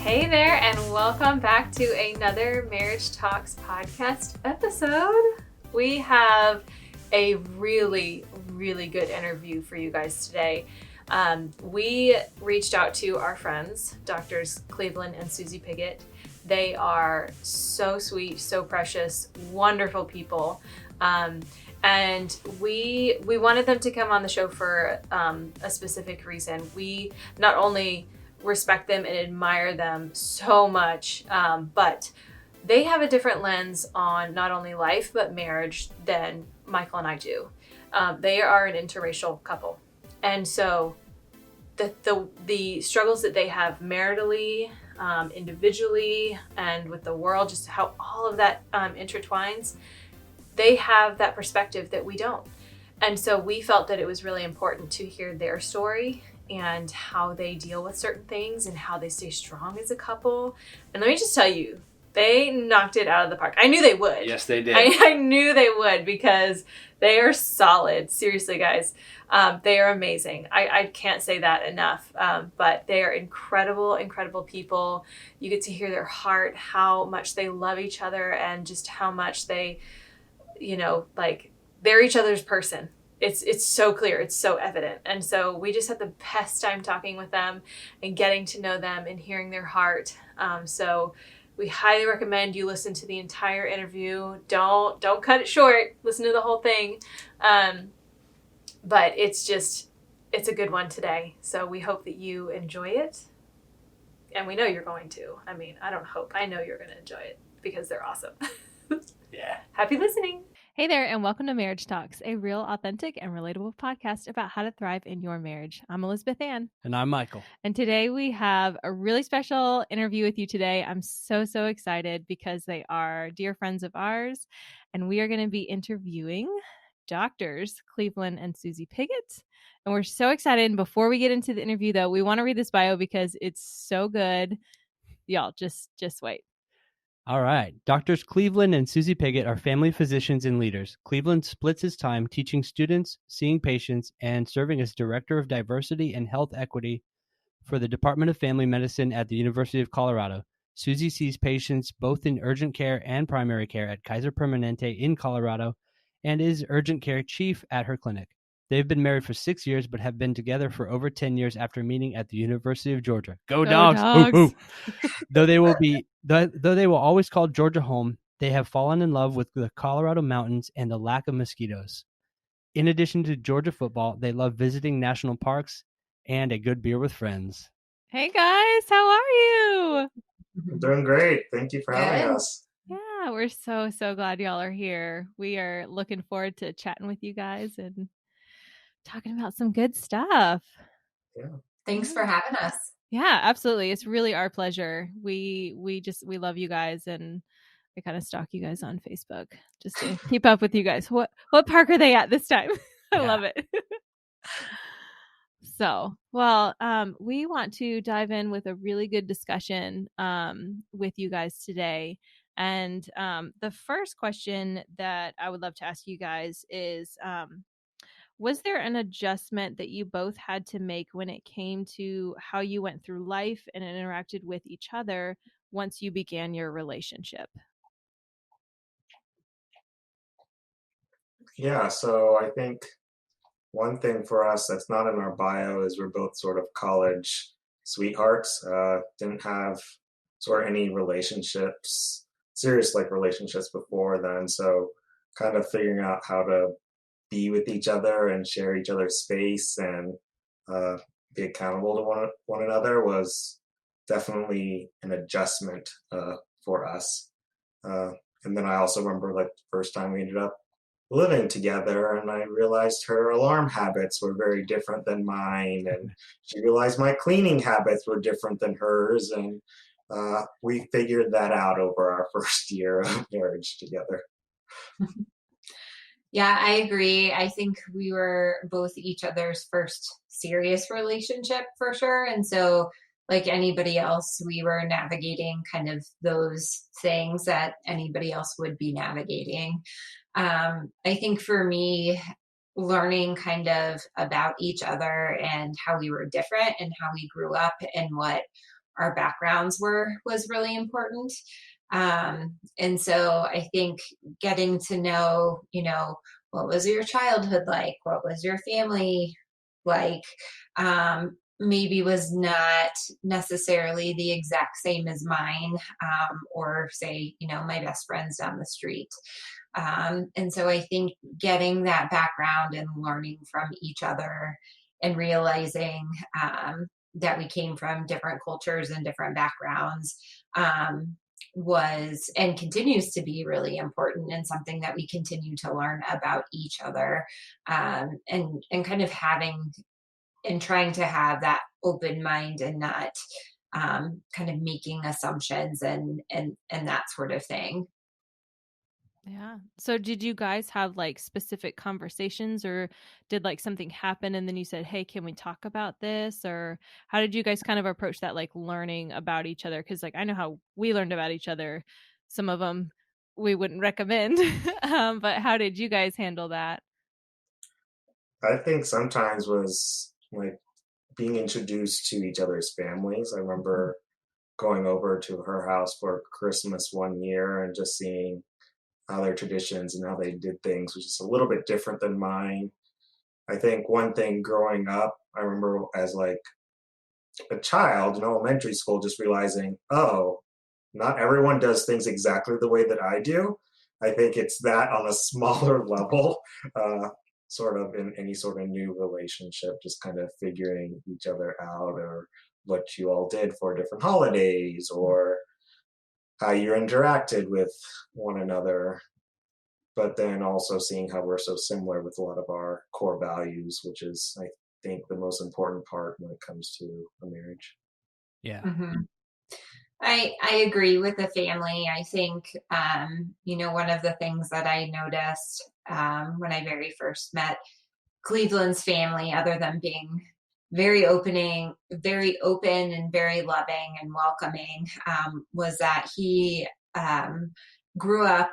Hey there, and welcome back to another Marriage Talks podcast episode. We have a really good interview for you guys today. We reached out to our friends, Doctors Cleveland and Susie Piggott. They are so sweet, so precious, wonderful people. And we wanted them to come on the show for a specific reason. We not only respect them and admire them so much, but they have a different lens on not only life but marriage than Michael and I do. They are an interracial couple, and so the struggles that they have maritally, individually, and with the world, just how all of that intertwines, they have that perspective that we don't. And so we felt that it was really important to hear their story and how they deal with certain things and how they stay strong as a couple. And let me just tell you, they knocked it out of the park. I knew they would. Yes, they did. I knew they would, because they are solid. Seriously, guys. They are amazing. I can't say that enough. But they are incredible people. You get to hear their heart, how much they love each other, and just how much they, they're each other's person. It's so clear. It's so evident. And so we just had the best time talking with them and getting to know them and hearing their heart. So we highly recommend you listen to the entire interview. Don't cut it short. Listen to the whole thing. But it's a good one today. So we hope that you enjoy it. And we know you're going to. I mean, I don't hope. I know you're going to enjoy it because they're awesome. Yeah. Happy listening. Hey there, and welcome to Marriage Talks, a real, authentic, and relatable podcast about how to thrive in your marriage. I'm Elizabeth Ann. And I'm Michael. And today we have a really special interview with you today. I'm so excited because they are dear friends of ours, and we are going to be interviewing Doctors Cleveland and Susie Piggott. And we're so excited. And before we get into the interview, though, we want to read this bio because it's so good. Y'all, just wait. All right. Doctors Cleveland and Susie Piggott are family physicians and leaders. Cleveland splits his time teaching students, seeing patients, and serving as Director of Diversity and Health Equity for the Department of Family Medicine at the University of Colorado. Susie sees patients both in urgent care and primary care at Kaiser Permanente in Colorado and is urgent care chief at her clinic. They've been married for 6 years, but have been together for over 10 years after meeting at the University of Georgia. Go Dogs! Ooh, ooh. Though they will always call Georgia home, they have fallen in love with the Colorado mountains and the lack of mosquitoes. In addition to Georgia football, they love visiting national parks and a good beer with friends. Hey guys, how are you? I'm doing great. Thank you for having us. Yeah, we're so glad y'all are here. We are looking forward to chatting with you guys and talking about some good stuff. Yeah. Thanks for having us. Yeah, absolutely. It's really our pleasure. We love you guys, and I kind of stalk you guys on Facebook just to keep up with you guys. What park are they at this time? I love it. So, well, we want to dive in with a really good discussion with you guys today. And the first question that I would love to ask you guys is, was there an adjustment that you both had to make when it came to how you went through life and interacted with each other once you began your relationship? Yeah, so I think one thing for us that's not in our bio is we're both sort of college sweethearts. Didn't have sort of any relationships, serious relationships before then. So kind of figuring out how to be with each other and share each other's space and be accountable to one another was definitely an adjustment for us. And then I also remember the first time we ended up living together, and I realized her alarm habits were very different than mine, and she realized my cleaning habits were different than hers, and we figured that out over our first year of marriage together. Yeah, I agree. I think we were both each other's first serious relationship for sure. And so, like anybody else, we were navigating kind of those things that anybody else would be navigating. I think for me, learning kind of about each other and how we were different and how we grew up and what our backgrounds was really important. And so I think getting to know, what was your childhood like? What was your family like? Maybe was not necessarily the exact same as mine, or say, my best friends down the street. And so I think getting that background and learning from each other and realizing that we came from different cultures and different backgrounds was and continues to be really important, and something that we continue to learn about each other, and kind of having and trying to have that open mind and not kind of making assumptions and that sort of thing. Yeah. So did you guys have like specific conversations, or did like something happen and then you said, "Hey, can we talk about this?" Or how did you guys kind of approach that, like learning about each other? Cuz like I know how we learned about each other. Some of them we wouldn't recommend. But how did you guys handle that? I think sometimes was like being introduced to each other's families. I remember going over to her house for Christmas one year and just seeing how their traditions and how they did things was just a little bit different than mine. I think one thing growing up, I remember as like a child in elementary school, just realizing, oh, not everyone does things exactly the way that I do. I think it's that on a smaller level, sort of in any sort of new relationship, just kind of figuring each other out, or what you all did for different holidays, or how you interacted with one another. But then also seeing how we're so similar with a lot of our core values, which is, I think, the most important part when it comes to a marriage. Yeah. Mm-hmm. I agree with the family. I think, one of the things that I noticed when I very first met Cleveland's family, other than being very open and very loving and welcoming, was that he grew up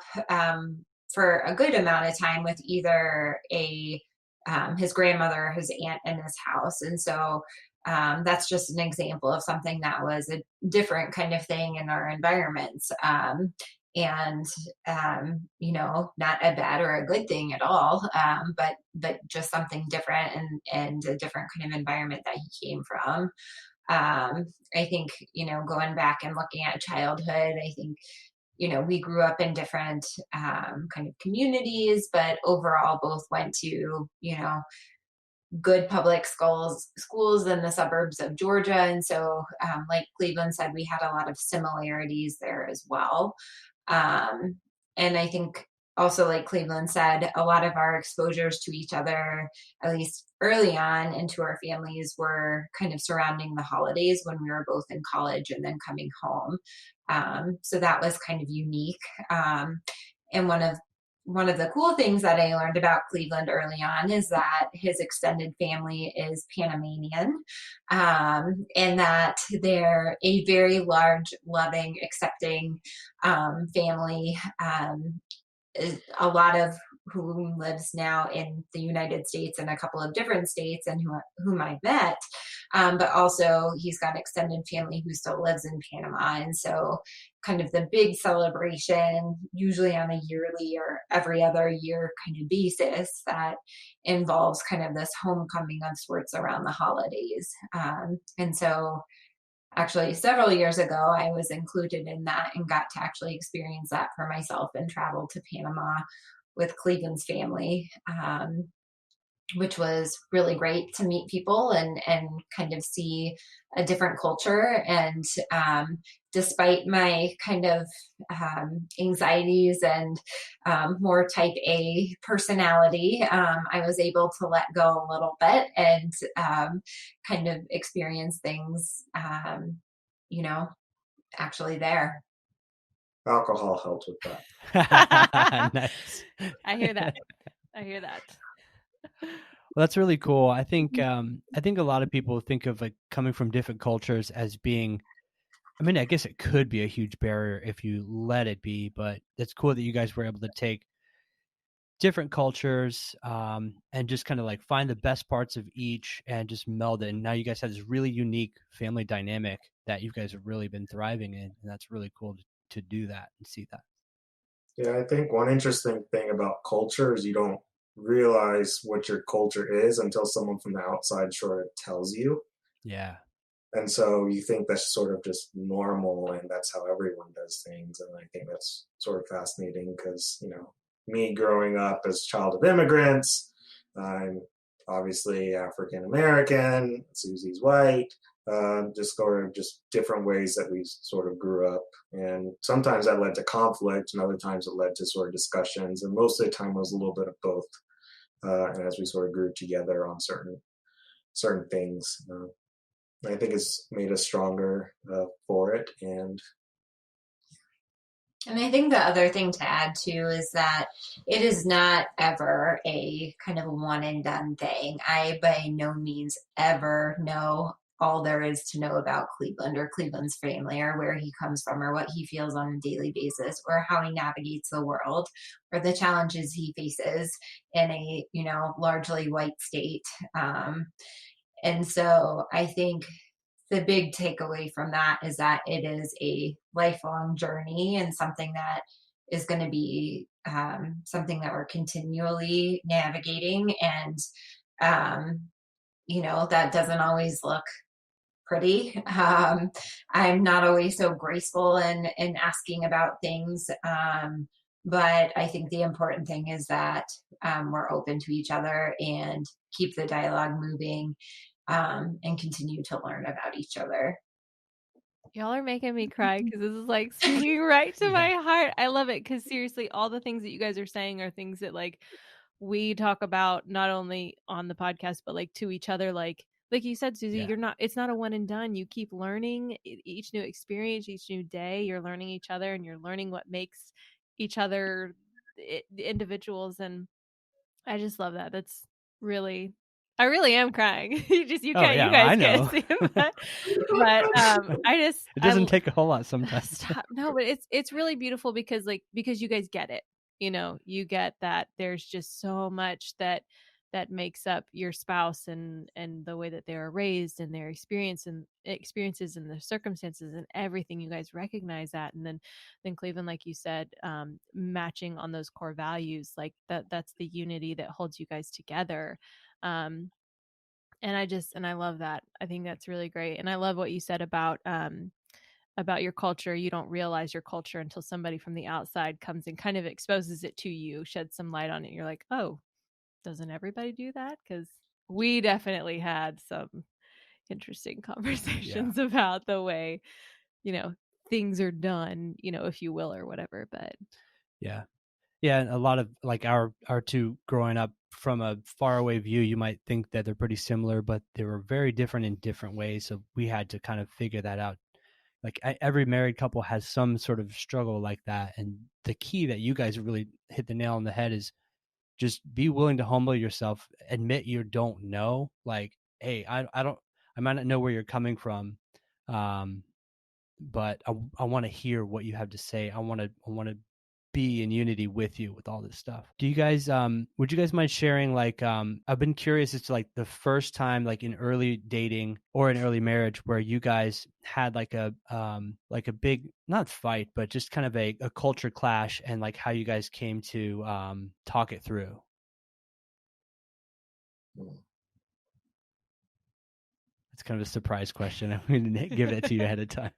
for a good amount of time with either his grandmother or his aunt in his house. And so that's just an example of something that was a different kind of thing in our environments. And not a bad or a good thing at all, but just something different, and a different kind of environment that he came from. I think, going back and looking at childhood, I think, we grew up in different kind of communities, but overall both went to, good public schools in the suburbs of Georgia. And so, like Cleveland said, we had a lot of similarities there as well. Um, and I think also, like Cleveland said, a lot of our exposures to each other, at least early on into our families, were kind of surrounding the holidays when we were both in college and then coming home. So that was kind of unique. And one of the cool things that I learned about Cleveland early on is that his extended family is Panamanian, and that they're a very large, loving, accepting family. A lot of whom lives now in the United States and a couple of different states, and whom I've met. But also he's got extended family who still lives in Panama. And so kind of the big celebration, usually on a yearly or every other year kind of basis, that involves kind of this homecoming of sorts around the holidays. And so actually several years ago, I was included in that and got to actually experience that for myself and travel to Panama with Cleveland's family, which was really great to meet people and kind of see a different culture. And despite my kind of anxieties and more type A personality, I was able to let go a little bit and kind of experience things, actually there. Alcohol helped with that. Nice. I hear that. I hear that. Well, that's really cool. I think a lot of people think of like coming from different cultures as being, I mean, I guess it could be a huge barrier if you let it be, but it's cool that you guys were able to take different cultures, and just kind of like find the best parts of each and just meld it. And now you guys have this really unique family dynamic that you guys have really been thriving in, and that's really cool to do that and see that. Yeah, I think one interesting thing about culture is you don't realize what your culture is until someone from the outside sort of tells you. Yeah. And so you think that's sort of just normal and that's how everyone does things. And I think that's sort of fascinating because, me growing up as a child of immigrants, I'm obviously African American, Susie's white, just sort of just different ways that we sort of grew up. And sometimes that led to conflict and other times it led to sort of discussions. And most of the time it was a little bit of both. And as we sort of grew together on certain things. I think it's made us stronger for it. And I think the other thing to add too is that it is not ever a kind of one and done thing. I by no means ever know all there is to know about Cleveland or Cleveland's family or where he comes from or what he feels on a daily basis or how he navigates the world or the challenges he faces in a, largely white state. And so I think the big takeaway from that is that it is a lifelong journey and something that is going to be something that we're continually navigating. And, that doesn't always look pretty. I'm not always so graceful in asking about things. But I think the important thing is that we're open to each other and keep the dialogue moving and continue to learn about each other. Y'all are making me cry because this is like speaking right to my heart. I love it because seriously, all the things that you guys are saying are things that like we talk about not only on the podcast but like to each other. Like you said, Susie, it's not a one and done. You keep learning each new experience, each new day. You're learning each other and you're learning what makes each other individuals. And I just love that. That's really, I really am crying. You guys I know. can't see it, but it doesn't take a whole lot sometimes. No, but it's really beautiful because you guys get it. You get that there's just so much that makes up your spouse and the way that they were raised and their experiences and the circumstances and everything. You guys recognize that, and then Cleveland, like you said, matching on those core values, like that's the unity that holds you guys together. And I love that. I think that's really great. And I love what you said about your culture. You don't realize your culture until somebody from the outside comes and kind of exposes it to you, sheds some light on it. You're like, oh, doesn't everybody do that? Because we definitely had some interesting conversations about the way, things are done, if you will, or whatever. But yeah, a lot of like our two growing up from a faraway view, you might think that they're pretty similar, but they were very different in different ways. So we had to kind of figure that out. Like every married couple has some sort of struggle like that. And the key that you guys really hit the nail on the head is just be willing to humble yourself, admit you don't know. Like, hey, I might not know where you're coming from. But I want to hear what you have to say. I want to be in unity with you with all this stuff. Do you guys would you guys mind sharing like I've been curious as to like the first time like in early dating or in early marriage where you guys had like a big, not fight, but just kind of a culture clash, and like how you guys came to talk it through. It's kind of a surprise question. I'm going to give it to you ahead of time.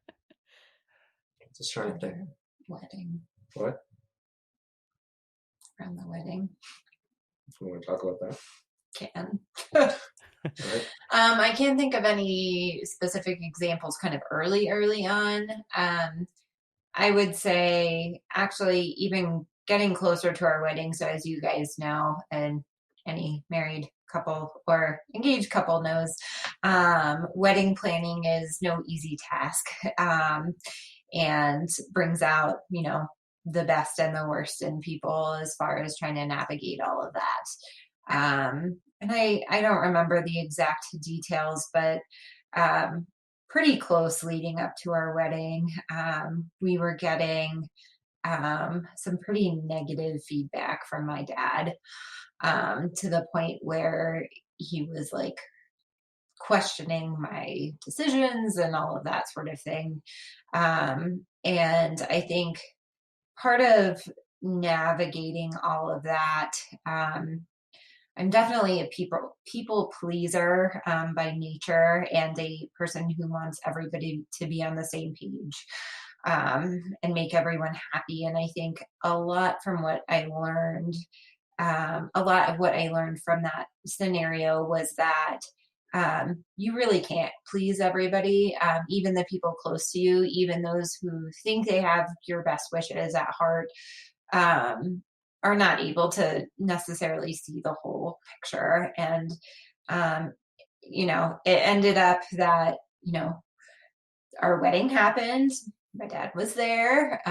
Just trying to think. Wedding. What? Around the wedding. You want to talk about that? Can. Right. I can't think of any specific examples kind of early on. I would say actually even getting closer to our wedding. So as you guys know, and any married couple or engaged couple knows, wedding planning is no easy task, and brings out, the best and the worst in people as far as trying to navigate all of that. And I don't remember the exact details, but pretty close leading up to our wedding, we were getting some pretty negative feedback from my dad, to the point where he was like questioning my decisions and all of that sort of thing. And I think part of navigating all of that, I'm definitely a people pleaser, by nature, and a person who wants everybody to be on the same page, and make everyone happy. And I think a lot from what I learned, a lot of what I learned from that scenario was that, you really can't please everybody, even the people close to you, even those who think they have your best wishes at heart, are not able to necessarily see the whole picture. And, um, it ended up that, our wedding happened. My dad was there,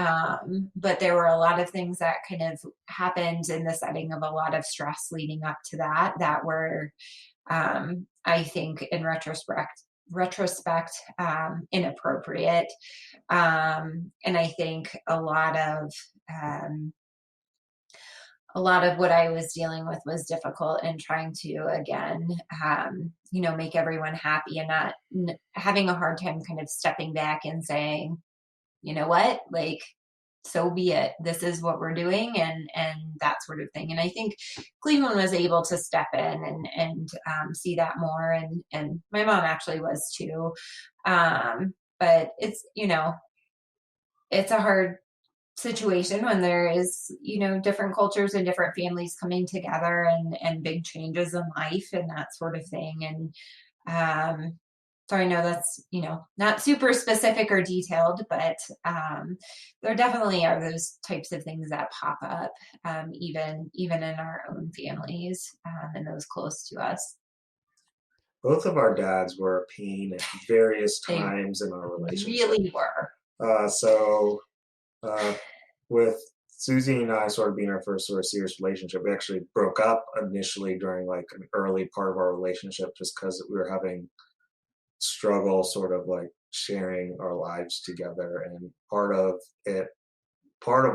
but there were a lot of things that kind of happened in the setting of a lot of stress leading up to that were, I think, in retrospect, inappropriate. And I think a lot of what I was dealing with was difficult, and trying to, again, make everyone happy, and not having a hard time kind of stepping back and saying, you know what, like, so be it. This is what we're doing, and that sort of thing. And I think Cleveland was able to step in and see that more, and my mom actually was too. But it's a hard situation when there is, different cultures and different families coming together, and big changes in life and that sort of thing. And so I know that's, not super specific or detailed, but there definitely are those types of things that pop up, even in our own families, and those close to us. Both of our dads were a pain at various They times in our relationship. really were. So with Susie and I sort of being our first sort of serious relationship, we actually broke up initially during like an early part of our relationship, just because we were having struggle sort of like sharing our lives together. And part of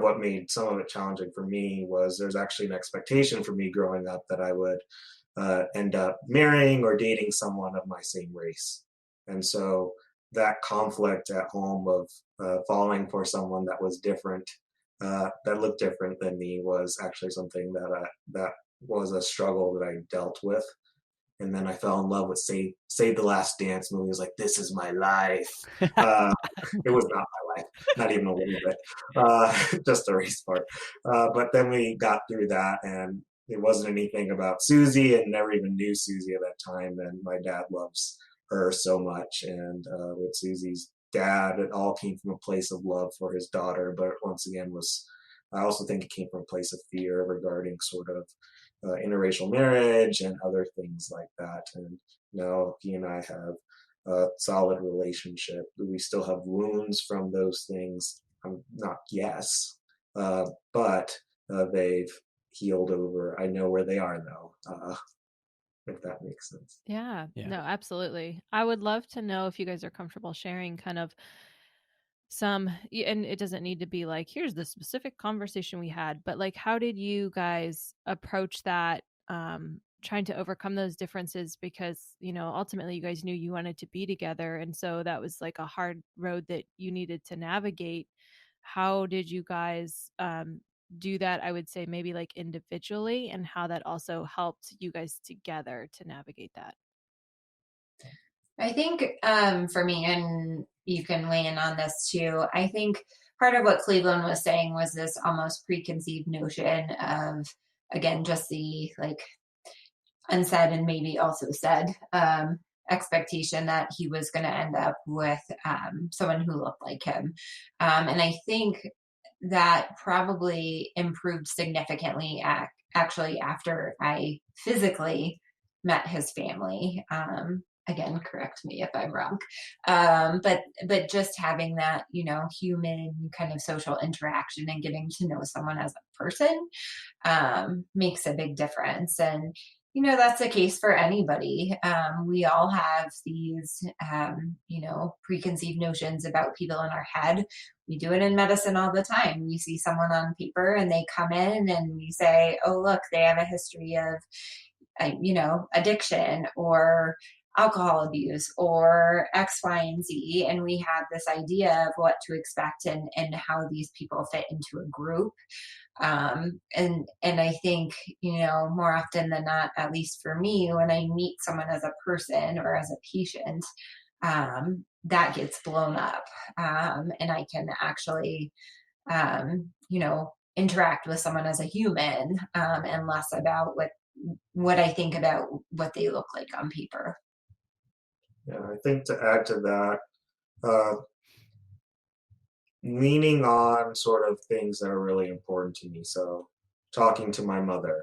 what made some of it challenging for me was there's actually an expectation for me growing up that I would end up marrying or dating someone of my same race. And so that conflict at home of falling for someone that was different, that looked different than me, was actually something that was a struggle that I dealt with. And then I fell in love with Save the Last Dance movie. I was like, this is my life. It was not my life, not even a little bit, just the race part. But then we got through that, and it wasn't anything about Susie, and never even knew Susie at that time. And my dad loves her so much. And with Susie's dad, it all came from a place of love for his daughter. But once again, I also think it came from a place of fear regarding sort of interracial marriage and other things like that. And now he and I have a solid relationship. We still have wounds from those things. Not yes, but they've healed over. I know where they are though, if that makes sense. Yeah, Yeah. no, absolutely. I would love to know if you guys are comfortable sharing kind of and it doesn't need to be like, here's the specific conversation we had, but like, how did you guys approach that, trying to overcome those differences? Because, ultimately you guys knew you wanted to be together. And so that was like a hard road that you needed to navigate. How did you guys, do that? I would say maybe like individually, and how that also helped you guys together to navigate that. I think, for me, and you can weigh in on this too, I think part of what Cleveland was saying was this almost preconceived notion of, again, just the like unsaid and maybe also said, expectation that he was going to end up with, someone who looked like him. And I think that probably improved significantly actually after I physically met his family. Again, correct me if I'm wrong. But just having that, human kind of social interaction and getting to know someone as a person, makes a big difference. And That's the case for anybody. We all have these, preconceived notions about people in our head. We do it in medicine all the time. We see someone on paper and they come in and we say, oh, look, they have a history of, addiction or alcohol abuse or X, Y, and Z. And we have this idea of what to expect and how these people fit into a group. And I think, more often than not, at least for me, when I meet someone as a person or as a patient, that gets blown up, and I can actually, interact with someone as a human, and less about what I think about what they look like on paper. Yeah, I think to add to that, uh, leaning on sort of things that are really important to me. So, talking to my mother,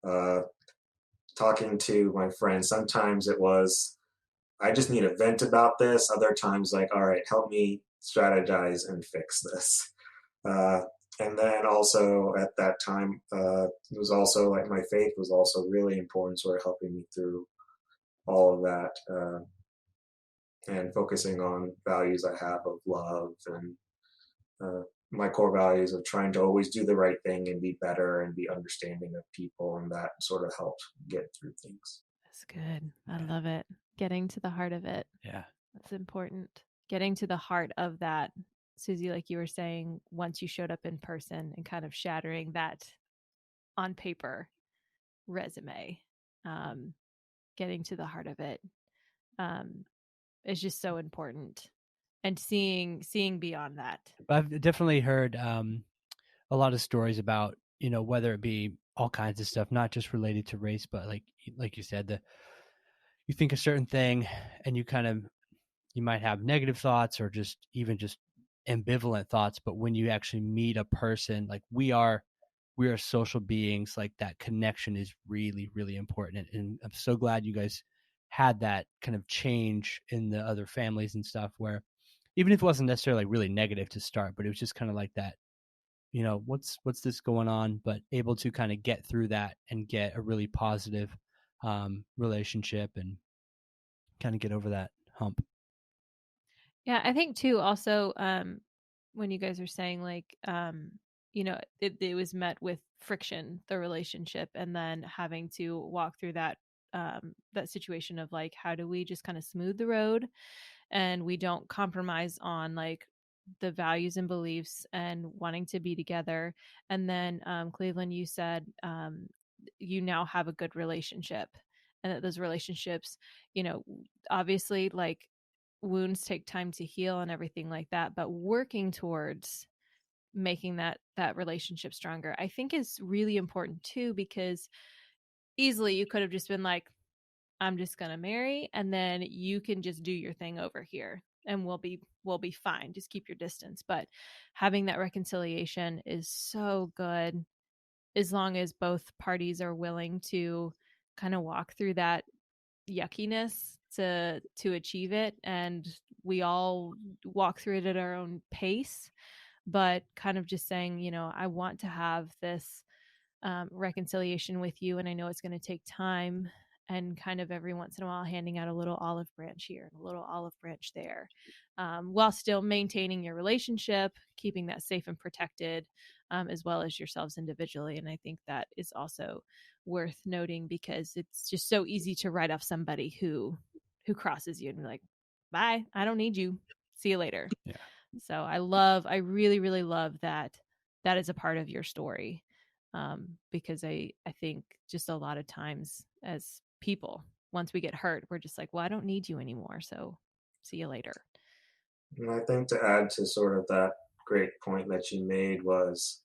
uh, talking to my friends. Sometimes it was, I just need a vent about this. Other times, like, all right, help me strategize and fix this. Uh, and then also at that time, it was also like my faith was also really important, sort of helping me through all of that, and focusing on values I have of love and my core values of trying to always do the right thing and be better and be understanding of people, and that sort of helped get through things. That's good. I love it. Getting to the heart of it. Yeah. That's important. Getting to the heart of that, Susie, like you were saying, once you showed up in person and kind of shattering that on paper resume, getting to the heart of it, is just so important. And seeing beyond that. I've definitely heard a lot of stories about, whether it be all kinds of stuff, not just related to race, but like you said, you think a certain thing and you might have negative thoughts or just ambivalent thoughts, but when you actually meet a person, like we are social beings, like that connection is really, really important. And I'm so glad you guys had that kind of change in the other families and stuff, where even if it wasn't necessarily like really negative to start, but it was just kind of like that, what's this going on, but able to kind of get through that and get a really positive relationship and kind of get over that hump. Yeah, I think too, also, when you guys are saying like, it was met with friction, the relationship, and then having to walk through that, that situation of like, how do we just kind of smooth the road and we don't compromise on like the values and beliefs and wanting to be together. And then, Cleveland, you said, you now have a good relationship, and that those relationships, obviously, like, wounds take time to heal and everything like that, but working towards making that relationship stronger, I think, is really important too, because easily you could have just been like, I'm just going to marry, and then you can just do your thing over here and we'll be fine, just keep your distance. But having that reconciliation is so good, as long as both parties are willing to kind of walk through that yuckiness to achieve it, and we all walk through it at our own pace, but kind of just saying, I want to have this reconciliation with you, and I know it's going to take time, and kind of every once in a while handing out a little olive branch here and a little olive branch there, while still maintaining your relationship, keeping that safe and protected, as well as yourselves individually. And I think that is also worth noting, because it's just so easy to write off somebody who crosses you and be like, bye, I don't need you, see you later. Yeah. So I really, really love that is a part of your story, because I think just a lot of times as people, once we get hurt, we're just like, well, I don't need you anymore, so see you later. And I think to add to sort of that great point that you made was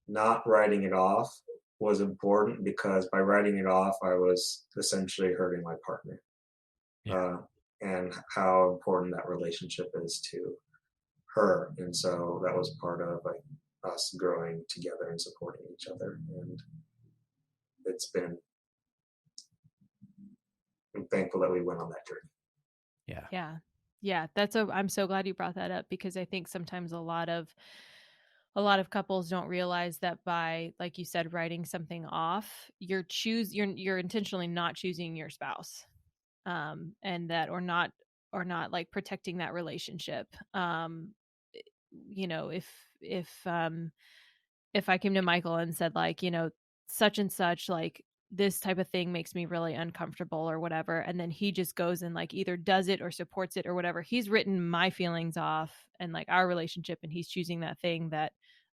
not writing it off was important, because by writing it off, I was essentially hurting my partner. Yeah. And how important that relationship is to her. And so that was part of like us growing together and supporting each other. And I'm thankful that we went on that journey. Yeah. I'm so glad you brought that up, because I think sometimes a lot of a lot of couples don't realize that by, like you said, writing something off, you're intentionally not choosing your spouse, and that or not like protecting that relationship. You know, if I came to Michael and said, like, you know, such and such, like this type of thing makes me really uncomfortable or whatever, and then he just goes and like either does it or supports it or whatever, he's written my feelings off and like our relationship, and he's choosing that thing that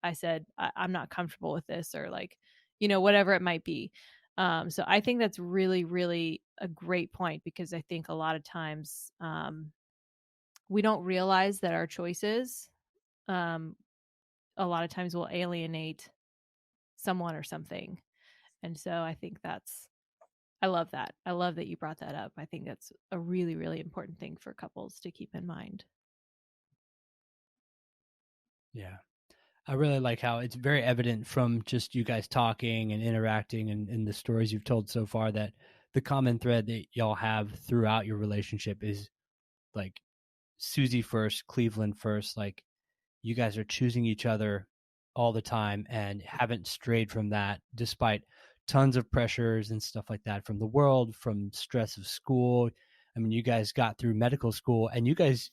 I said I'm not comfortable with this, or like, you know, whatever it might be. So I think that's really, really a great point, because I think a lot of times we don't realize that our choices um, a lot of times will alienate someone or something. And so I think I love that. I love that you brought that up. I think that's a really, really important thing for couples to keep in mind. Yeah. I really like how it's very evident from just you guys talking and interacting and the stories you've told so far that the common thread that y'all have throughout your relationship is like Susie first, Cleveland first. Like, you guys are choosing each other all the time and haven't strayed from that, despite tons of pressures and stuff like that from the world, from stress of school. I mean, you guys got through medical school, and you guys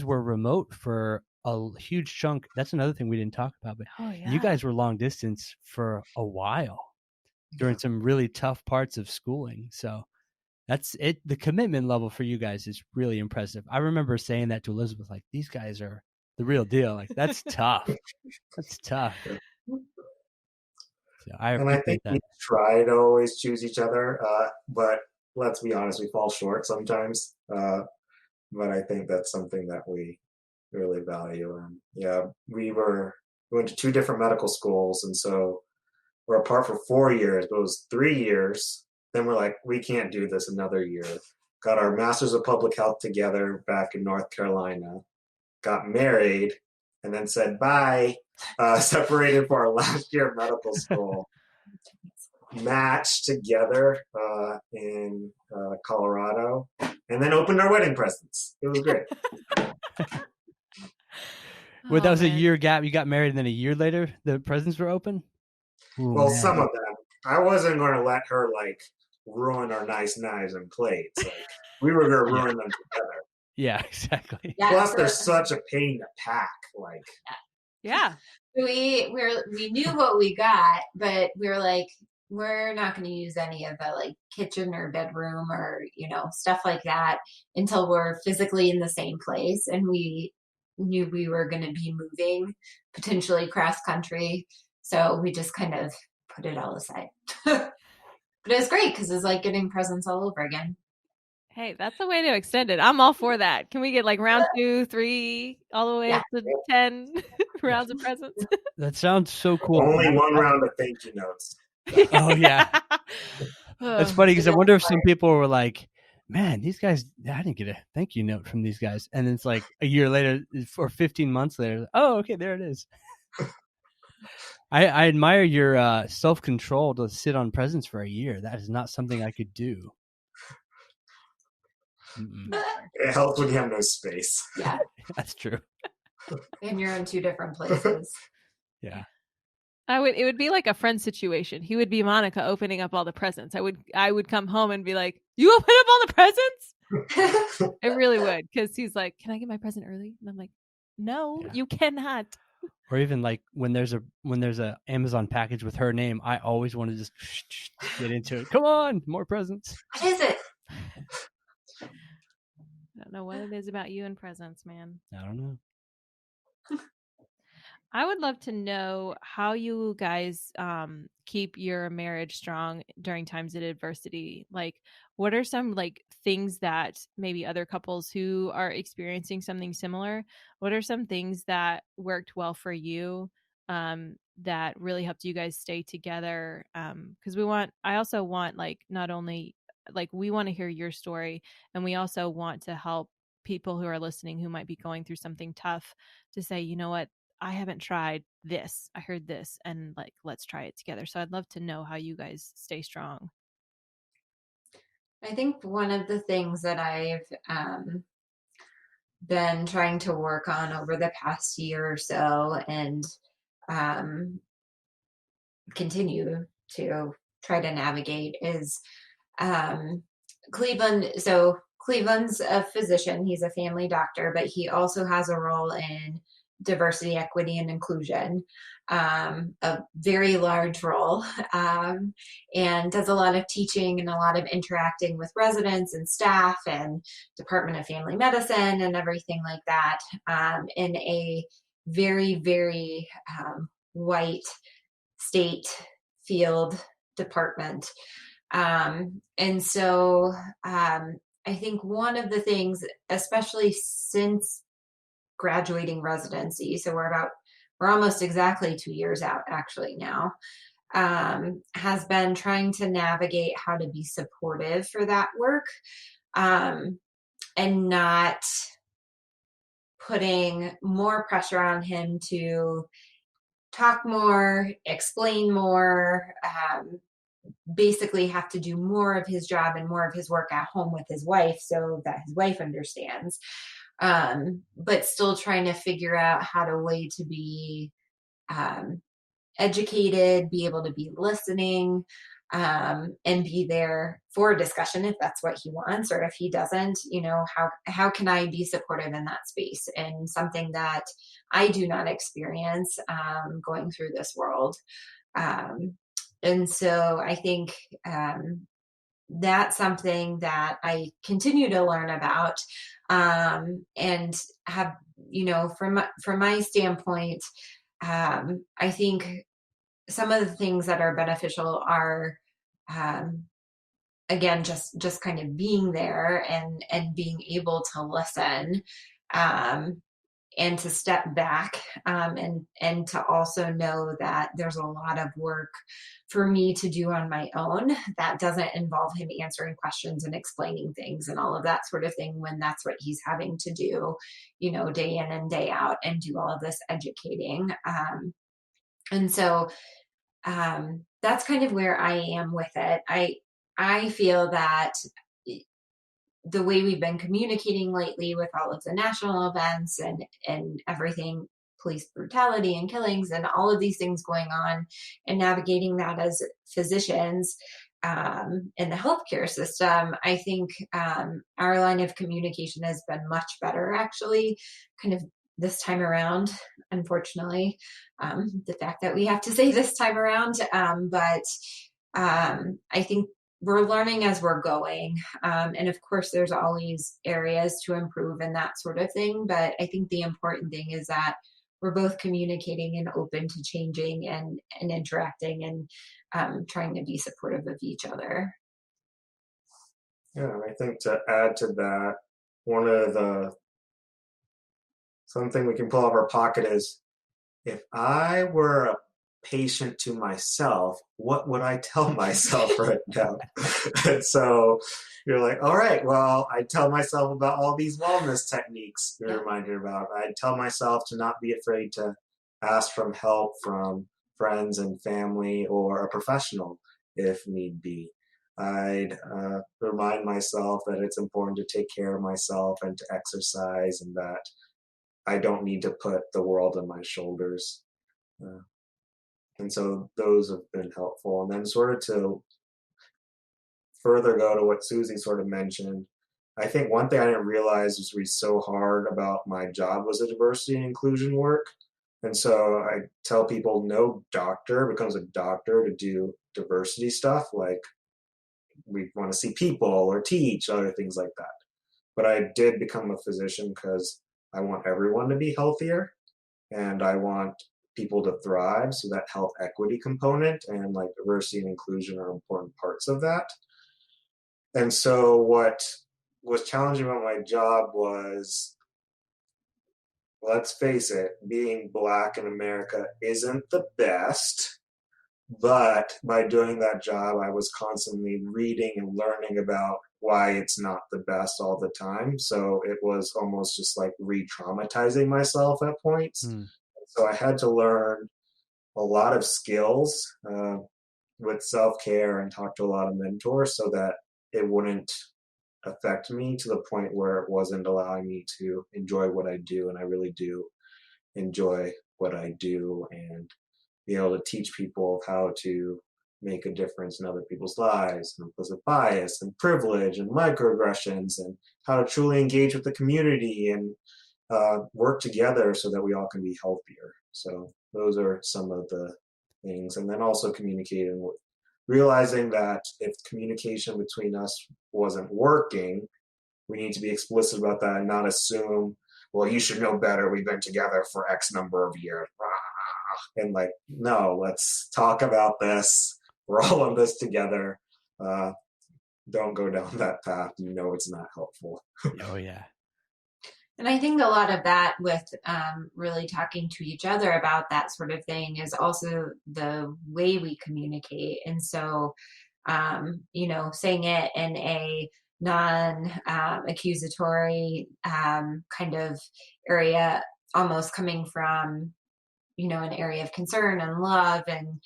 were remote for a huge chunk. That's another thing we didn't talk about, but you guys were long distance for a while during some really tough parts of schooling. So that's it. The commitment level for you guys is really impressive. I remember saying that to Elizabeth, like, these guys are the real deal. Like, that's tough. That's tough. So I And I think appreciate that. we try to always choose each other, but let's be honest, we fall short sometimes. But I think that's something that we really value. And yeah, we went to two different medical schools, and so we're apart for 4 years, but it was 3 years. Then we're like, we can't do this another year. Got our Masters of Public Health together back in North Carolina, got married, and then said bye, separated for our last year of medical school, matched together in Colorado, and then opened our wedding presents. It was great. Well, that was a year gap. You got married, and then a year later, the presents were open? Ooh, Well, man. some of them. I wasn't going to let her, like, ruin our nice knives and plates. Like, we were going to ruin them together. Yeah, exactly. Yeah, Plus, they're such a pain to pack. Like, yeah. We knew what we got, but we were like, we're not going to use any of the like kitchen or bedroom or, you know, stuff like that until we're physically in the same place. And we knew we were going to be moving potentially cross country. So we just kind of put it all aside. But it was great because it's like getting presents all over again. Hey, that's a way to extend it. I'm all for that. Can we get like round 2, 3, all the way up to 10 rounds of presents? That sounds so cool. Only one round of thank you notes. Oh, yeah. That's funny because I wonder if some people were like, man, these guys, I didn't get a thank you note from these guys. And it's like a year later or 15 months later, oh, okay, there it is. I admire your self-control to sit on presents for a year. That is not something I could do. It helps when you have no space. Yeah. That's true. And you're in two different places. Yeah. It would be like a friend situation. He would be Monica opening up all the presents. I would come home and be like, you open up all the presents? It really would, because he's like, can I get my present early? And I'm like, no, you cannot. Or even like when there's a Amazon package with her name, I always want to just get into it. Come on, more presents. What is it? I don't know what it is about you and presents, man. I don't know. I would love to know how you guys keep your marriage strong during times of adversity. Like, what are some like things that maybe other couples who are experiencing something similar, what are some things that worked well for you that really helped you guys stay together? Because I also want like not only like we want to hear your story, and we also want to help people who are listening who might be going through something tough to say, you know what, I haven't tried this. I heard this, and like, let's try it together. So I'd love to know how you guys stay strong. I think one of the things that I've been trying to work on over the past year or so, and continue to try to navigate is Cleveland. So Cleveland's a physician, he's a family doctor, but he also has a role in diversity, equity, and inclusion, a very large role, and does a lot of teaching and a lot of interacting with residents and staff and Department of Family Medicine and everything like that, in a very, very white state field department. And so I think one of the things, especially since graduating residency, so we're almost exactly 2 years out actually now, has been trying to navigate how to be supportive for that work, and not putting more pressure on him to talk more, explain more, basically have to do more of his job and more of his work at home with his wife so that his wife understands, but still trying to figure out how to be educated, be able to be listening, and be there for a discussion if that's what he wants, or if he doesn't, how can I be supportive in that space, and something that I do not experience going through this world. And so I think that's something that I continue to learn about, and have, from my standpoint, I think some of the things that are beneficial are, again, just kind of being there and being able to listen, and to step back, and to also know that there's a lot of work for me to do on my own that doesn't involve him answering questions and explaining things and all of that sort of thing, when that's what he's having to do, day in and day out, and do all of this educating. And so that's kind of where I am with it. I feel that the way we've been communicating lately with all of the national events and everything, police brutality and killings and all of these things going on, and navigating that as physicians in the healthcare system, I think our line of communication has been much better, actually, kind of this time around, unfortunately, the fact that we have to say this time around, but I think we're learning as we're going. And of course, there's always areas to improve and that sort of thing. But I think the important thing is that we're both communicating and open to changing and interacting and trying to be supportive of each other. Yeah, and I think to add to that, something we can pull out of our pocket is, if I were a patient to myself, what would I tell myself right now? And so you're like, all right, well, I tell myself about all these wellness techniques you're reminded about. I tell myself to not be afraid to ask for help from friends and family or a professional if need be. I'd remind myself that it's important to take care of myself and to exercise, and that I don't need to put the world on my shoulders. And so those have been helpful. And then sort of to further go to what Susie sort of mentioned, I think one thing I didn't realize was so hard about my job was the diversity and inclusion work. And so I tell people no doctor becomes a doctor to do diversity stuff, like we want to see people or teach, other things like that. But I did become a physician because I want everyone to be healthier, and I want people to thrive. So that health equity component and like diversity and inclusion are important parts of that. And so what was challenging about my job was, let's face it, being Black in America isn't the best. But by doing that job, I was constantly reading and learning about why it's not the best all the time. So it was almost just like re-traumatizing myself at points. So I had to learn a lot of skills with self-care and talk to a lot of mentors so that it wouldn't affect me to the point where it wasn't allowing me to enjoy what I do. And I really do enjoy what I do and be able to teach people how to make a difference in other people's lives, and implicit bias and privilege and microaggressions, and how to truly engage with the community and work together so that we all can be healthier. So those are some of the things. And then also communicating with, realizing that if communication between us wasn't working, we need to be explicit about that and not assume, well, you should know better. We've been together for X number of years. And like, no, let's talk about this. We're all in this together. Don't go down that path. You know it's not helpful. Oh, yeah. And I think a lot of that with really talking to each other about that sort of thing is also the way we communicate. And so, saying it in a non-accusatory kind of area, almost coming from, an area of concern and love and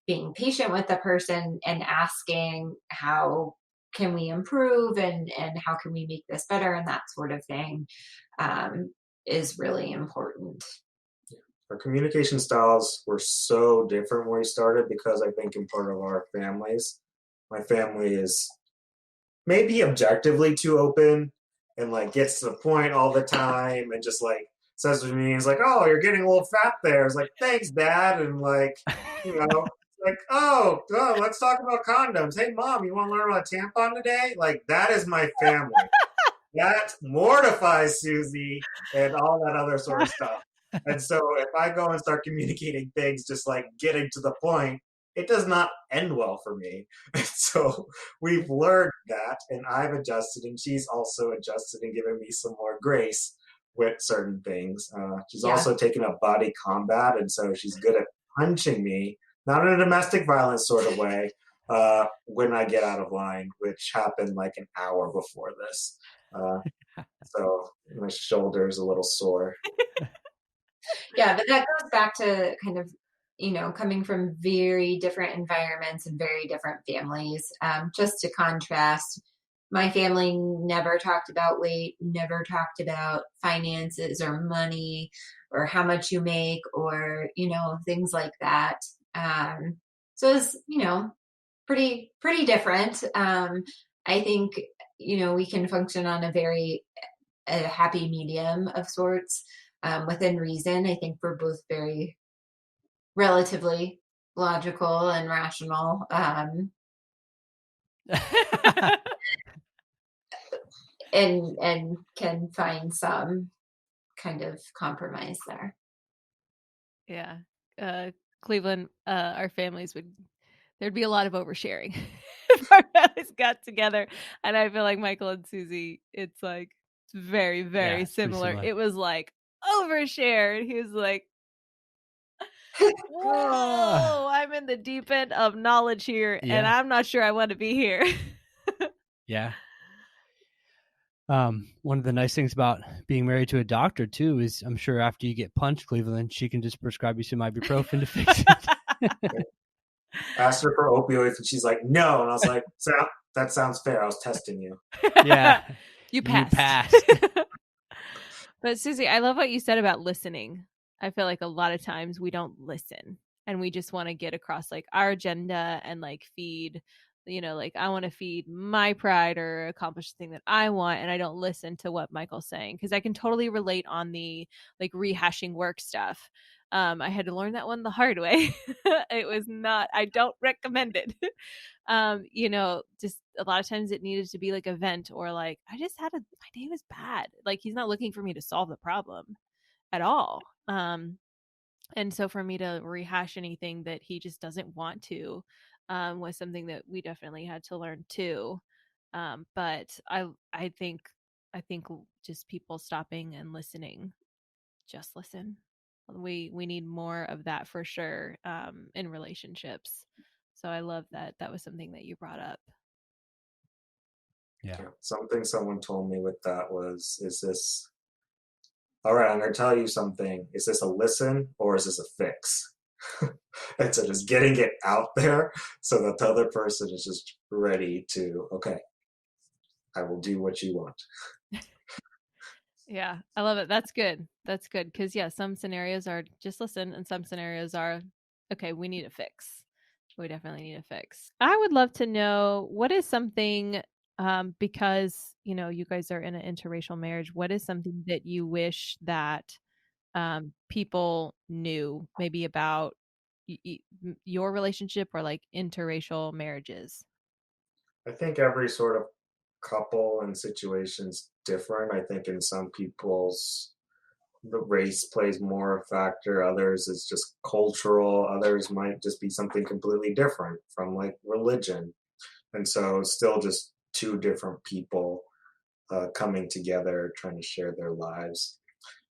being patient with the person and asking how can we improve and how can we make this better and that sort of thing is really important. Our communication styles were so different when we started because I think in part of our families, my family is maybe objectively too open and like gets to the point all the time and just like says to me, he's like, oh, you're getting a little fat there. It's like, thanks, Dad. And like, like, oh, let's talk about condoms. Hey, Mom, you want to learn about tampon today? Like, that is my family. That mortifies Susie and all that other sort of stuff. And so if I go and start communicating things, just like getting to the point, it does not end well for me. And so we've learned that, and I've adjusted, and she's also adjusted and given me some more grace with certain things. She's also taken up body combat, and so she's good at punching me, not in a domestic violence sort of way, when I get out of line, which happened like an hour before this. So my shoulder's a little sore. Yeah, but that goes back to kind of, coming from very different environments and very different families. Just to contrast, my family never talked about weight, never talked about finances or money or how much you make or, things like that. So it's, pretty different. I think, we can function on a happy medium of sorts within reason. I think we're both very relatively logical and rational. And can find some kind of compromise there. Yeah. Cleveland, our families there'd be a lot of oversharing if our families got together. And I feel like Michael and Susie, it's like, it's very, very similar. It was like, overshare. And he was like, whoa, I'm in the deep end of knowledge here, and I'm not sure I want to be here. Yeah. One of the nice things about being married to a doctor too is I'm sure after you get punched, Cleveland, she can just prescribe you some ibuprofen to fix it. Asked her for opioids and she's like, no. And I was like, that sounds fair. I was testing you. Yeah. You passed. But Susie, I love what you said about listening. I feel like a lot of times we don't listen and we just want to get across like our agenda and like feed, like I want to feed my pride or accomplish the thing that I want. And I don't listen to what Michael's saying because I can totally relate on the like rehashing work stuff. I had to learn that one the hard way. It was not, I don't recommend it. Just a lot of times it needed to be like a vent or like, my day was bad. Like he's not looking for me to solve the problem at all. And so for me to rehash anything that he just doesn't want to, was something that we definitely had to learn too. But I think just people stopping and listening, just listen. We need more of that for sure, in relationships. So I love that was something that you brought up. Yeah. Something someone told me with that was, all right, I'm going to tell you something. Is this a listen or is this a fix? And so just getting it out there so that the other person is just ready to, okay, I will do what you want. Yeah, I love it. That's good. That's good. Because, yeah, some scenarios are just listen, and some scenarios are, okay, we need a fix. We definitely need a fix. I would love to know what is something, because, you guys are in an interracial marriage, what is something that you wish that people knew maybe about your relationship or like interracial marriages? I think every sort of couple and situation's different. I think in some people's the race plays more a factor, others is just cultural, others might just be something completely different from like religion. And so it's still just two different people coming together, trying to share their lives.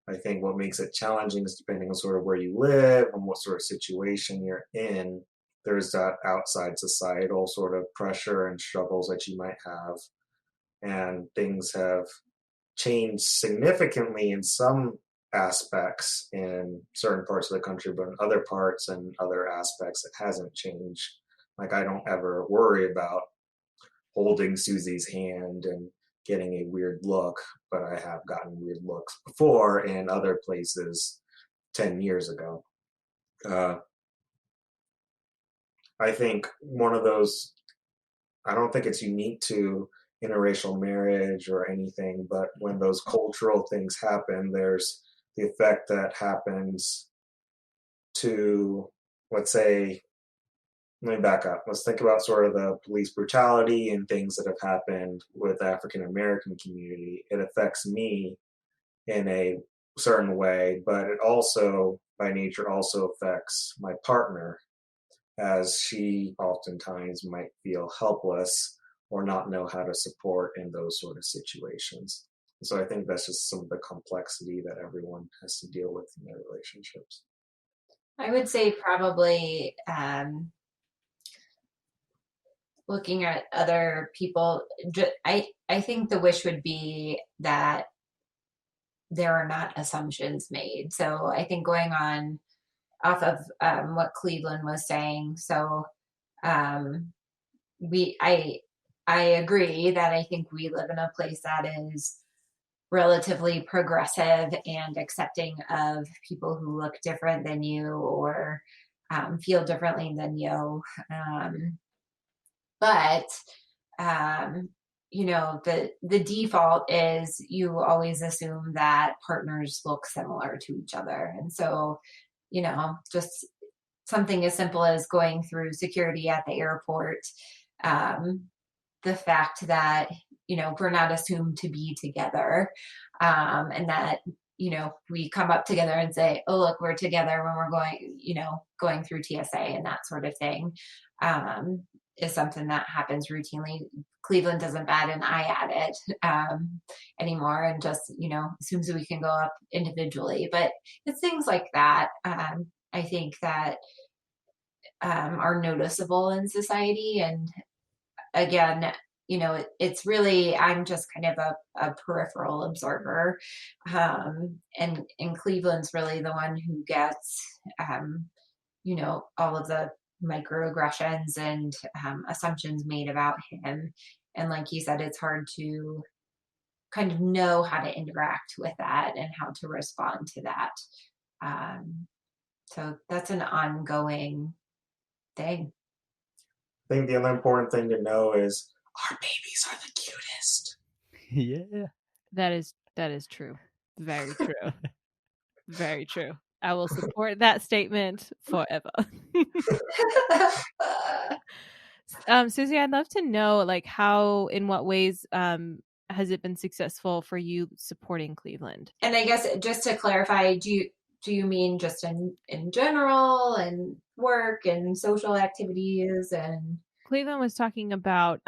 I think what makes it challenging is depending on sort of where you live and what sort of situation you're in, there's that outside societal sort of pressure and struggles that you might have. And things have changed significantly in some aspects in certain parts of the country, but in other parts and other aspects, it hasn't changed. Like, I don't ever worry about holding Susie's hand and getting a weird look, but I have gotten weird looks before in other places 10 years ago. I think one of those, I don't think it's unique to interracial marriage or anything, but when those cultural things happen, there's the effect that happens to, let's say, let me back up. Let's think about sort of the police brutality and things that have happened with the African American community. It affects me in a certain way, but it also, by nature, also affects my partner, as she oftentimes might feel helpless or not know how to support in those sort of situations. So I think that's just some of the complexity that everyone has to deal with in their relationships. I would say probably looking at other people. I think the wish would be that there are not assumptions made. So I think going on off of what Cleveland was saying. So um, we I agree that I think we live in a place that is relatively progressive and accepting of people who look different than you or feel differently than you. But the default is you always assume that partners look similar to each other, and so just something as simple as going through security at the airport, um, the fact that we're not assumed to be together, and that we come up together and say, oh look, we're together when we're going through TSA and that sort of thing, um, is something that happens routinely. Cleveland doesn't bat an eye at it anymore, and just assumes we can go up individually. But it's things like that, I think, that are noticeable in society. And again, it's really, I'm just kind of a peripheral observer, and Cleveland's really the one who gets all of the microaggressions and assumptions made about him. And like you said, it's hard to kind of know how to interact with that and how to respond to that. So that's an ongoing thing. I think the other important thing to know is our babies are the cutest. Yeah. That is true. Very true. Very true. I will support that statement forever. Susie, I'd love to know, like, how, in what ways, has it been successful for you supporting Cleveland? And I guess just to clarify, do you mean just in general and work and social activities? And Cleveland was talking about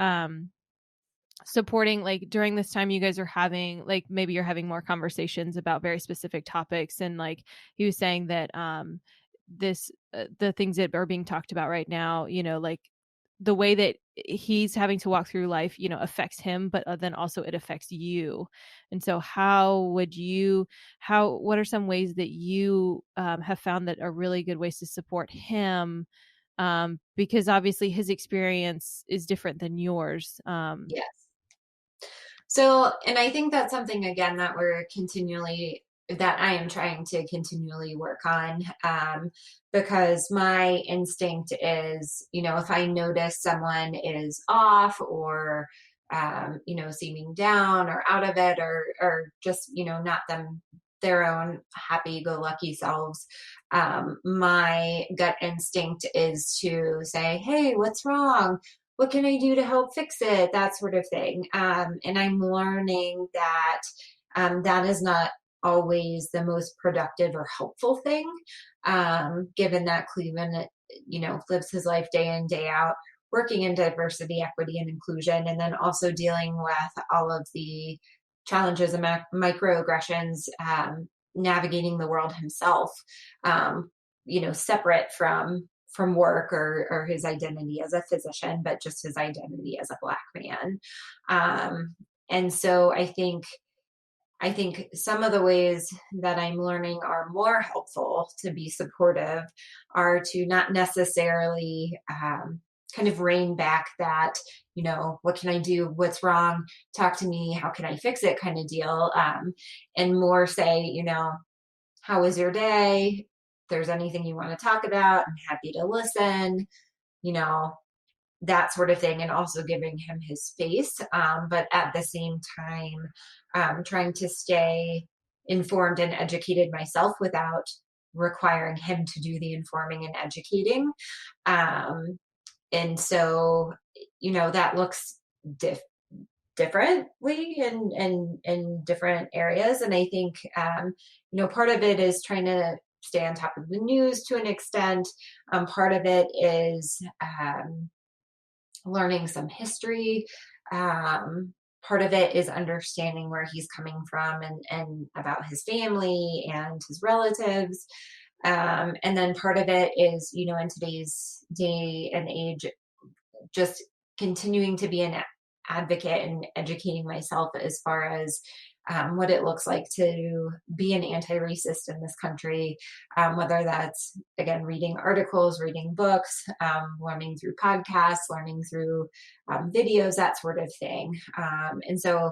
supporting, like, during this time you guys are having, like, maybe you're having more conversations about very specific topics, and like he was saying that the things that are being talked about right now, like the way that he's having to walk through life, affects him, but then also it affects you. And so what are some ways that you have found that are really good ways to support him? Because obviously his experience is different than yours. yes. So, and I think that's something again that I am trying to continually work on, because my instinct is, if I notice someone is off or, seeming down or out of it, or just, not their own happy-go-lucky selves, my gut instinct is to say, "Hey, what's wrong? What can I do to help fix it?" That sort of thing. And I'm learning that that is not always the most productive or helpful thing, given that Cleveland, lives his life day in, day out, working in diversity, equity, and inclusion, and then also dealing with all of the challenges and microaggressions, navigating the world himself, separate from work or his identity as a physician, but just his identity as a Black man. And so I think some of the ways that I'm learning are more helpful to be supportive are to not necessarily kind of rein back that, what can I do? What's wrong? Talk to me. How can I fix it? Kind of deal. And more say, how was your day? If there's anything you want to talk about, I'm happy to listen, you know, that sort of thing, and also giving him his space. But at the same time, trying to stay informed and educated myself without requiring him to do the informing and educating. And so, that looks differently in different areas. And I think, part of it is trying to stay on top of the news to an extent. Part of it is learning some history. Part of it is understanding where he's coming from and about his family and his relatives. And then part of it is, in today's day and age, just continuing to be an advocate and educating myself as far as what it looks like to be an anti-racist in this country, whether that's, again, reading articles, reading books, learning through podcasts, learning through videos, that sort of thing. And so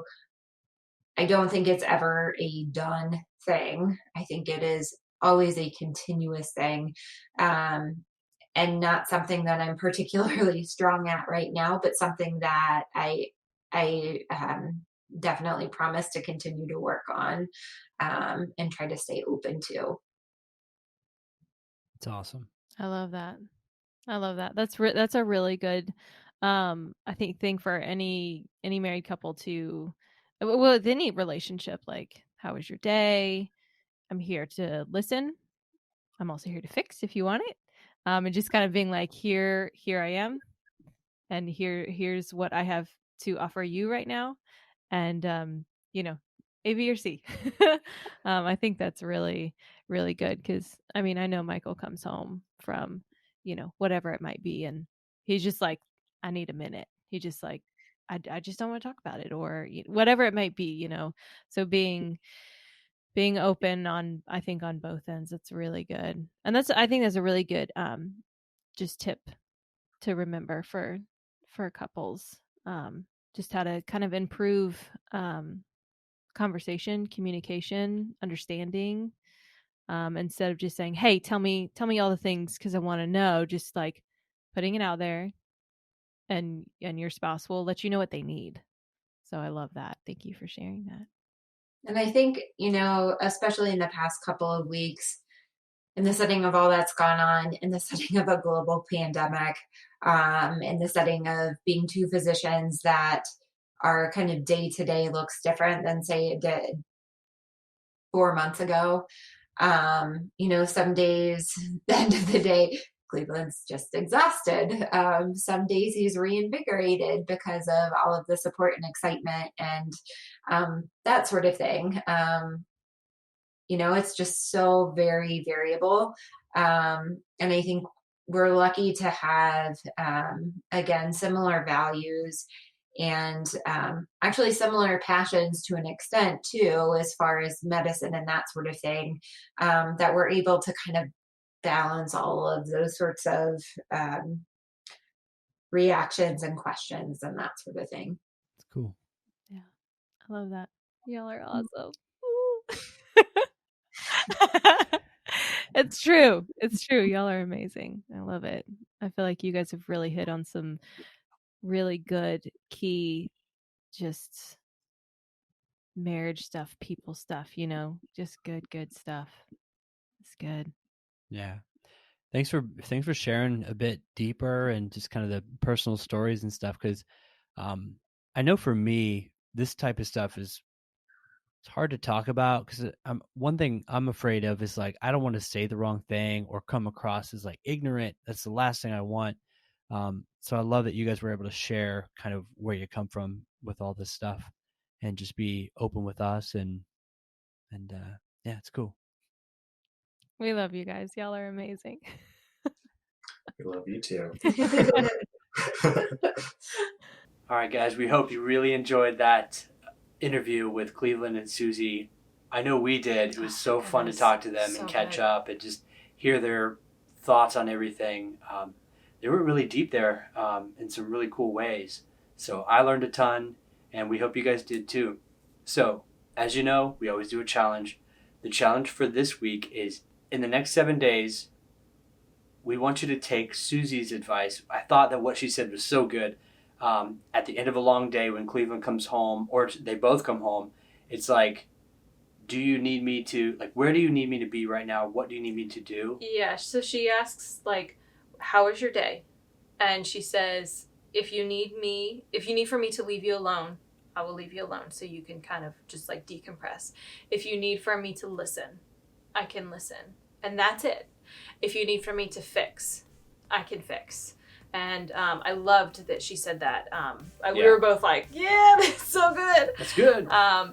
I don't think it's ever a done thing. I think it is always a continuous thing. And not something that I'm particularly strong at right now, but something that I definitely promise to continue to work on, and try to stay open to. It's awesome. I love that. I love that. That's a really good, I think thing for any married couple to, well, with any relationship, like, how was your day? I'm here to listen. I'm also here to fix if you want it. And just kind of being like, here I am, and here's what I have to offer you right now. And A, B, or C. I think that's really, really good, because I mean, I know Michael comes home from, whatever it might be, and he's just like, I need a minute. He just like, I just don't want to talk about it, or whatever it might be. So being open on, I think, on both ends, it's really good. And I think that's a really good just tip to remember for couples, just how to kind of improve conversation, communication, understanding, instead of just saying, hey, tell me all the things because I want to know. Just like putting it out there, and your spouse will let you know what they need. So I love that. Thank you for sharing that. And I think, especially in the past couple of weeks, in the setting of all that's gone on, in the setting of a global pandemic, in the setting of being two physicians that our kind of day to day looks different than, say, it did 4 months ago. Some days, the end of the day, Cleveland's just exhausted. Some days he's reinvigorated because of all of the support and excitement and that sort of thing. It's just so very variable. And I think we're lucky to have, again, similar values and actually similar passions to an extent too, as far as medicine and that sort of thing, that we're able to kind of balance all of those sorts of reactions and questions and that sort of thing. It's cool. Yeah. I love that. Y'all are awesome. It's true. It's true. Y'all are amazing. I love it. I feel like you guys have really hit on some really good key, just marriage stuff, people stuff, just good stuff. It's good. Yeah. Thanks for sharing a bit deeper and just kind of the personal stories and stuff. Because I know for me, this type of stuff it's hard to talk about because one thing I'm afraid of is like I don't want to say the wrong thing or come across as like ignorant. That's the last thing I want. So I love that you guys were able to share kind of where you come from with all this stuff and just be open with us and yeah, it's cool. We love you guys. Y'all are amazing. We love you too. All right, guys, we hope you really enjoyed that interview with Cleveland and Susie. I know we did. It was so fun to talk to them and catch up and just hear their thoughts on everything. They were really deep there in some really cool ways. So I learned a ton, and we hope you guys did too. So, as you know, we always do a challenge. The challenge for this week is in the next 7 days, we want you to take Susie's advice. I thought that what she said was so good. At the end of a long day when Cleveland comes home, or they both come home, it's like, do you need me to, like, where do you need me to be right now? What do you need me to do? Yeah, so she asks, like, how was your day? And she says, if you need for me to leave you alone, I will leave you alone so you can kind of just, like, decompress. If you need for me to listen, I can listen. And that's it. If you need for me to fix, I can fix. And I loved that she said that. We were both like, yeah, that's so good. That's good.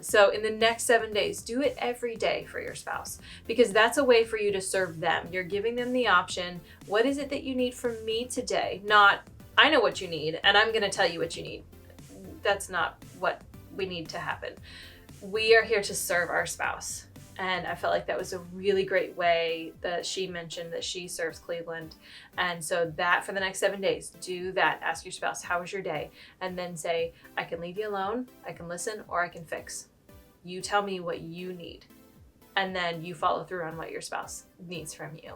So in the next 7 days, do it every day for your spouse because that's a way for you to serve them. You're giving them the option. What is it that you need from me today? Not, I know what you need and I'm going to tell you what you need. That's not what we need to happen. We are here to serve our spouse. And I felt like that was a really great way that she mentioned that she serves Cleveland. And so that for the next 7 days, do that. Ask your spouse, how was your day? And then say, I can leave you alone, I can listen, or I can fix. You tell me what you need. And then you follow through on what your spouse needs from you.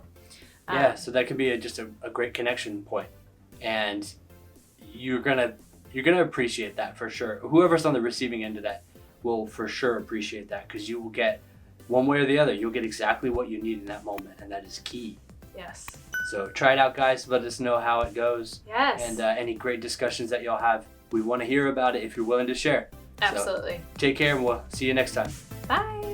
Yeah, so that could be just a great connection point. And you're gonna appreciate that for sure. Whoever's on the receiving end of that will for sure appreciate that because you will get one way or the other, you'll get exactly what you need in that moment, and that is key. Yes. So try it out, guys. Let us know how it goes. Yes. And any great discussions that y'all have. We want to hear about it if you're willing to share. Absolutely. So, take care, and we'll see you next time. Bye.